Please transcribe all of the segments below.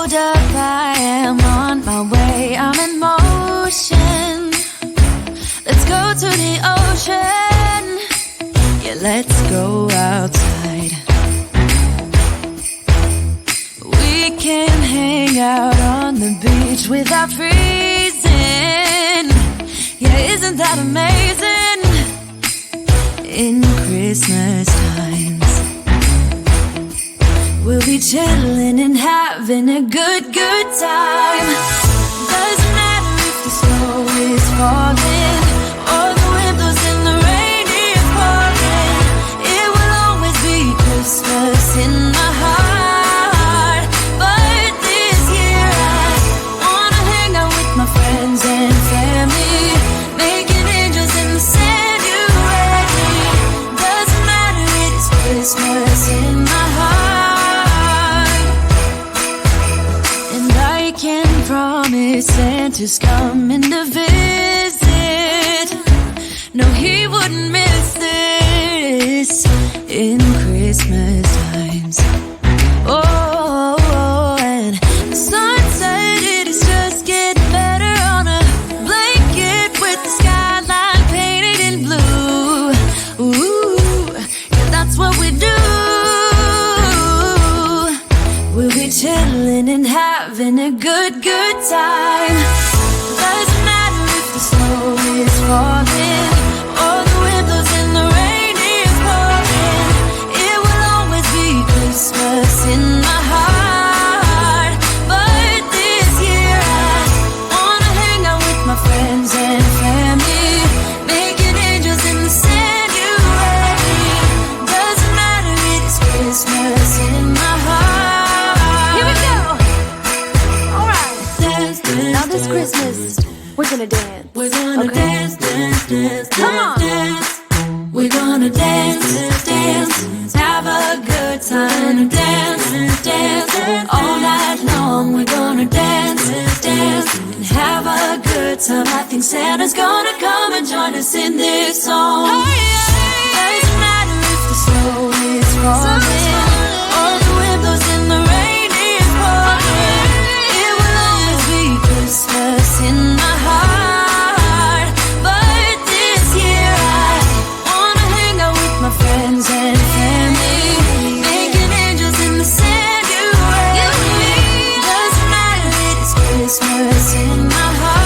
hold up, I am on my way, I'm in motion. Let's go to the ocean. Yeah, let's go outside. We can hang out on the beach without freezing. Yeah, isn't that amazing? In Christmas times, we'll be chilling and having a good time. Doesn't matter if the snow is falling or the wind blows and the rain is pouring. It will always be Christmas in my heart. But this year I wanna hang out with my friends and family, making angels in the sand. You ready? Doesn't matter, it's Christmas in my heart. And I can promise Santa's coming to visit. No, he wouldn't miss this in Christmas times. Oh, and the sun said it is just getting better on a blanket with the skyline painted in blue. Ooh, yeah, that's what we do. We'll be chilling and having a good time. Doesn't matter if the snow is falling or the wind blows and the rain is pouring. It will always be Christmas in my heart. But this year I wanna hang out with my friends and family, making angels in the sand. You ready? Doesn't matter, it's Christmas in my heart. Here we go. All right. Dance, dance, now this Christmas, we're gonna dance. We're gonna dance, dance, dance, come on, dance. We're gonna dance, dance, have a good time. Dance, dance, all night long. We're gonna dance, dance, and have a good time. I think Santa's gonna come and join us in this song. Doesn't matter if the snow is falling or the wind blows and the rain is pouring. It will always be Christmas in my heart. But this year I wanna hang out with my friends and family, making angels in the sand. You ready? Doesn't matter, it's Christmas in my heart.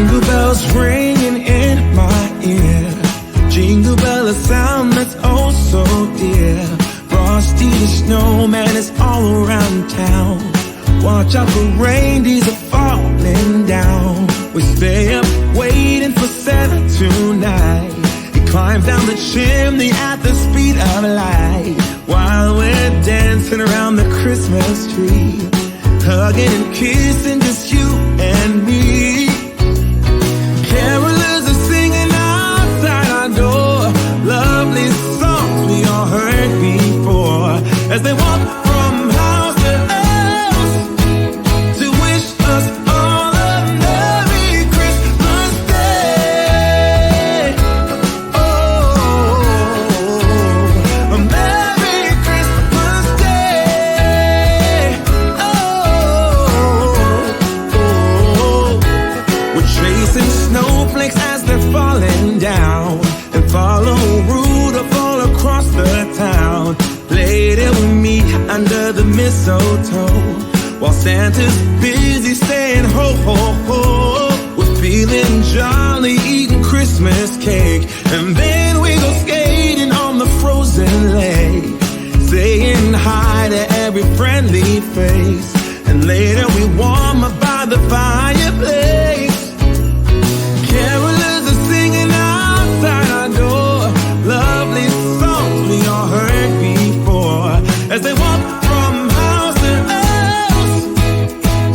Jingle bells ringing in my ear. Jingle bell, a sound that's oh so dear. Frosty the snowman is all around town. Watch out for reindeers are falling down. We stay up waiting for Santa tonight. He climbs down the chimney at the speed of light, while we're dancing around the Christmas tree, hugging and kissing just you and me. Carolers are singing outside our door, lovely songs we all heard before, as they walk from house to house to wish us all a Merry Christmas Day. Oh, a Merry Christmas Day. Oh, we're chasing snowflakes as they're falling down, and follow Rudolph all across the town. Later we meet under the mistletoe, while Santa's busy saying ho ho ho. We're feeling jolly, eating Christmas cake, and then we go skating on the frozen lake, saying hi to every friendly face, and later we warm up by the fireplace. Carolers are singing outside our door, lovely songs we all heard before, as they walk from house to house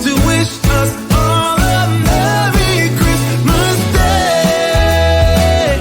to wish us all a Merry Christmas Day.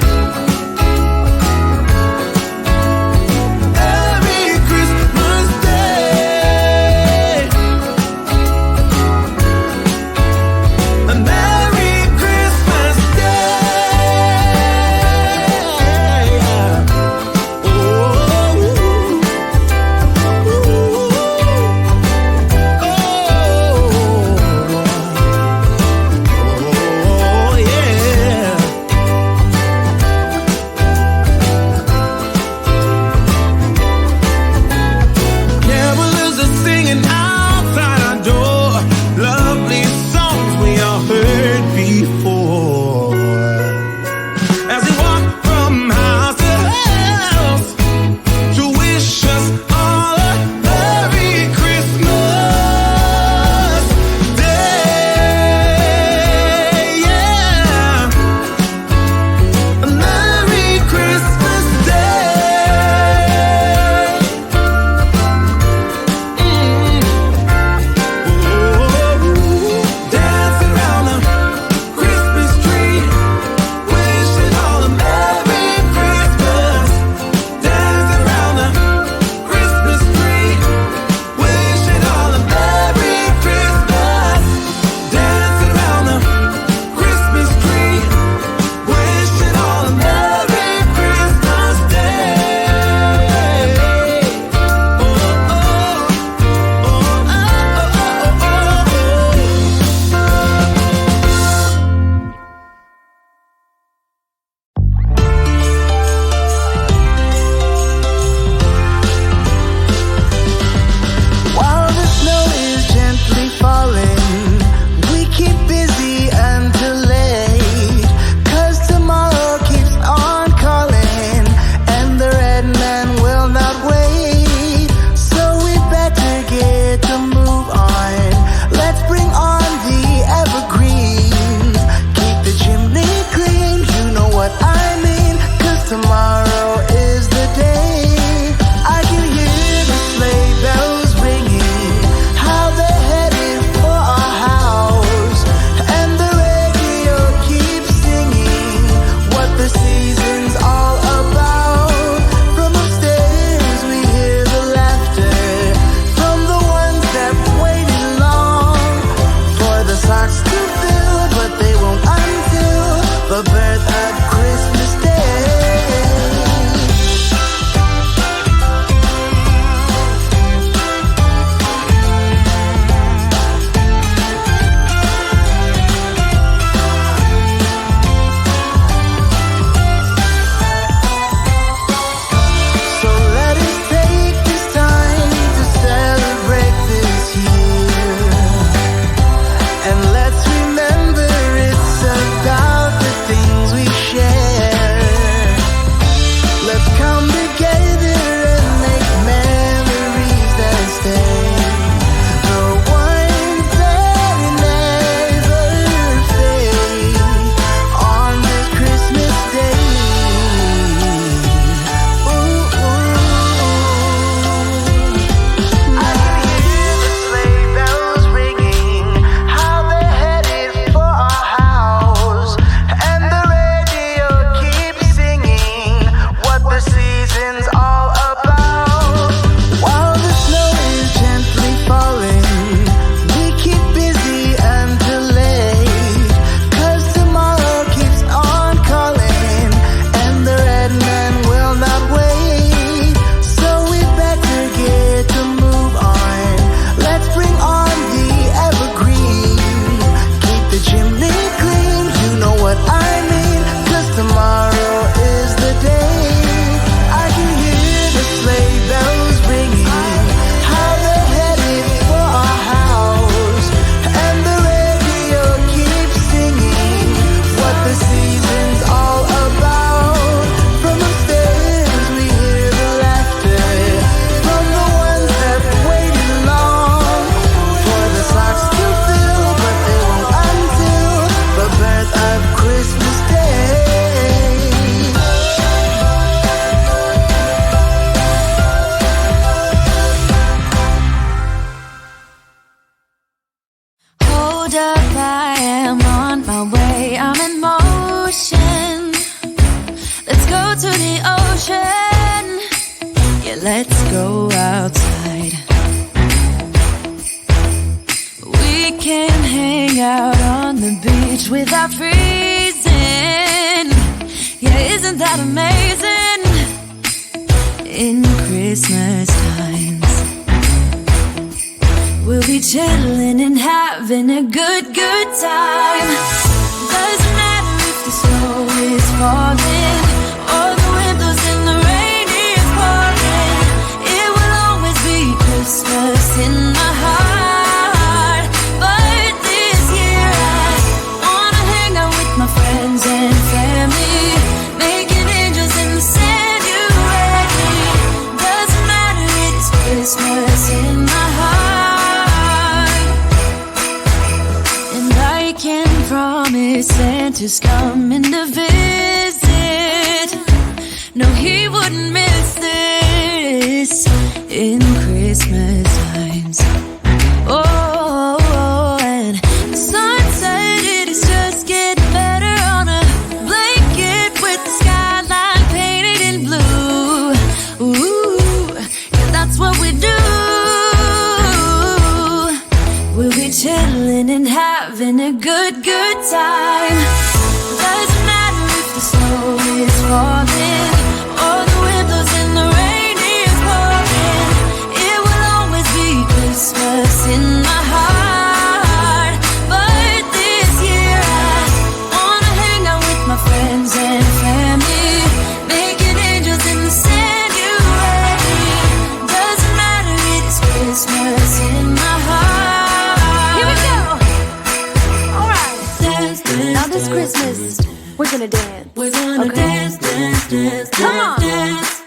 beach without freezing. Yeah, isn't that amazing? In Christmas times, we'll be chilling and having a good time. Doesn't matter if the snow is falling or the wind blows and the rain is pouring. It will always be Christmas in my heart. But this year I wanna hang out with my friends and family, making angels in the sand. You ready? Doesn't matter, it's Christmas in my heart. And I can promise Santa's coming to visit. No, he wouldn't miss this in Christmas times. Oh, and the sun said it is just getting better on a blanket with the skyline painted in blue. Ooh, yeah, that's what we do. We'll be chilling and having a good time. Doesn't matter if the snow is falling or the wind blows and the rain is pouring. It will always be Christmas in my heart. But this year I wanna hang out with my friends and family, making angels in the sand. You ready? Doesn't matter, it's Christmas in my heart. Here we go. All right. Dance, dance, now this Christmas, we're gonna dance. We're gonna dance, dance, dance, come on. Dance.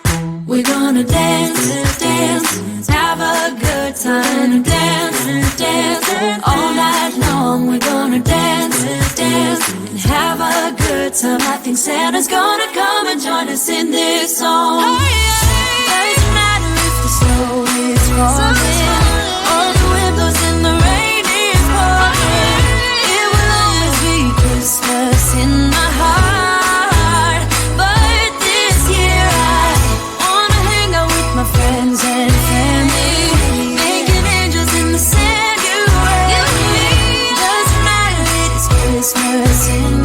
We're gonna dance, dance, have a good time. Dance, dance, all night long. We're gonna dance, dance, and have a good time. I think Santa's gonna come and join us in this song. Doesn't matter if the snow is falling or the wind blows and the rain is pouring. It will always be Christmas in my heart. But this year I wanna hang out with my friends and family, making angels in the sand. You ready? Doesn't matter, it's Christmas in